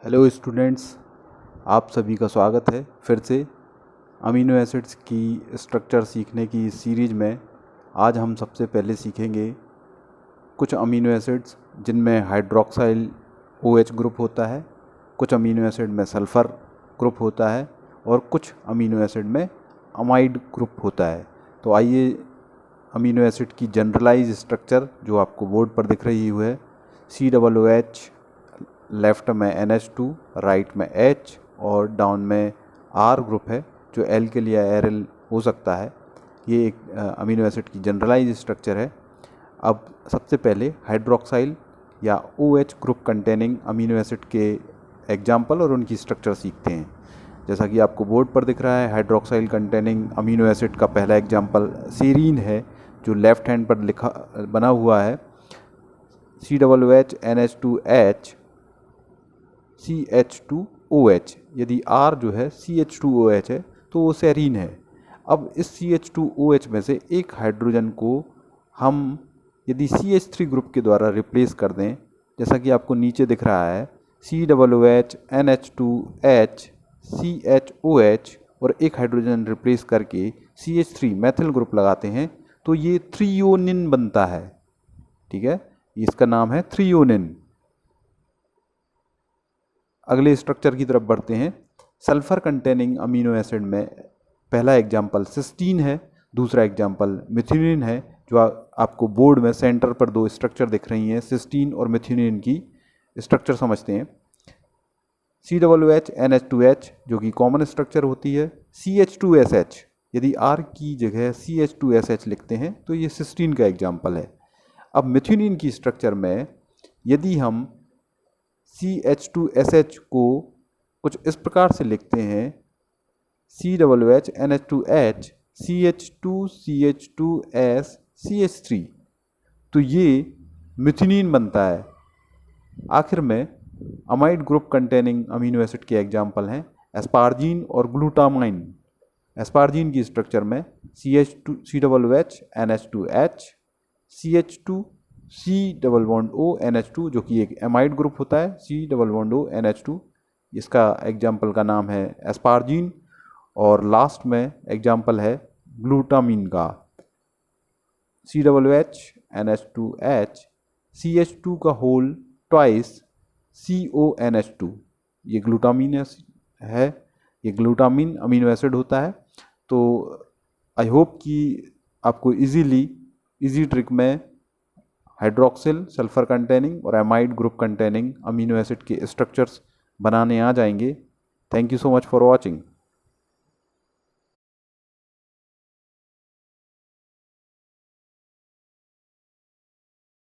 Hello students, आप सभी का स्वागत है फिर से अमीनो एसिड्स की स्ट्रक्चर सीखने की इस सीरीज़ में। आज हम सबसे पहले सीखेंगे कुछ अमीनो एसिड्स जिनमें हाइड्रोक्साइल OH ग्रुप होता है, कुछ अमीनो एसिड में सल्फ़र ग्रुप होता है और कुछ अमीनो एसिड में अमाइड ग्रुप होता है। तो आइए अमीनो एसिड की जनरलाइज स्ट्रक्चर जो आपको बोर्ड पर दिख रही है, COOH, लेफ़्ट में NH2, राइट में H और डाउन में R ग्रुप है जो एल्किल या एरिल हो सकता है। ये एक अमीनो एसिड की जनरलाइज स्ट्रक्चर है। अब सबसे पहले हाइड्रोक्साइल या OH group containing amino acid के एग्जाम्पल और उनकी स्ट्रक्चर सीखते हैं। जैसा कि आपको बोर्ड पर दिख रहा है, हाइड्रोक्साइल कंटेनिंग अमीनो एसिड का पहला एग्जाम्पल सीरीन है जो लेफ़्ट हैंड पर लिखा बना हुआ है। COOH NH2H CH2OH। यदि R जो है CH2OH है तो वो सेरीन है। अब इस CH2OH में से एक हाइड्रोजन को हम यदि CH3 ग्रुप के द्वारा रिप्लेस कर दें, जैसा कि आपको नीचे दिख रहा है, COOH NH2H CHOH और एक हाइड्रोजन रिप्लेस करके CH3 मैथिल ग्रुप लगाते हैं तो ये थ्रियोनिन बनता है। ठीक है, इसका नाम है थ्रियोनिन। अगले स्ट्रक्चर की तरफ बढ़ते हैं। सल्फ़र कंटेनिंग अमीनो एसिड में पहला एग्जाम्पल सिस्टीन है, दूसरा एग्जाम्पल मिथ्योनिन है। जो आपको बोर्ड में सेंटर पर दो स्ट्रक्चर दिख रही हैं, सिस्टीन और मिथ्योनिन की स्ट्रक्चर समझते हैं। COOH NH2H जो कि कॉमन स्ट्रक्चर होती है। CH2SH, यदि R की जगह CH2SH लिखते हैं तो ये सिस्टीन का एग्जाम्पल है। अब मिथ्योनिन की स्ट्रक्चर में यदि हम CH2SH को कुछ इस प्रकार से लिखते हैं, COOH NH2H CH2CH2S CH3, तो ये मिथ्योनिन बनता है। आखिर में amide group containing amino acid के एग्जाम्पल हैं एस्पार्जीन और ग्लूटामाइन। एस्पार्जीन की स्ट्रक्चर में COOH NH2H CH2 C double bond O NH2 जो कि एक एमाइड ग्रुप होता है, C double bond O NH2। इसका एग्जाम्पल का नाम है एस्पार्जीन और लास्ट में एग्जाम्पल है ग्लूटामीन का, COOH NH2H CH2 का होल ट्वाइस CONH2। ये ग्लूटामीन है, ये ग्लूटामीन अमीनो एसिड होता है। तो आई होप कि आपको इजी ट्रिक में हाइड्रोक्सिल, सल्फर कंटेनिंग और amide group containing amino acid के स्ट्रक्चर्स बनाने आ जाएंगे। Thank you so much for watching.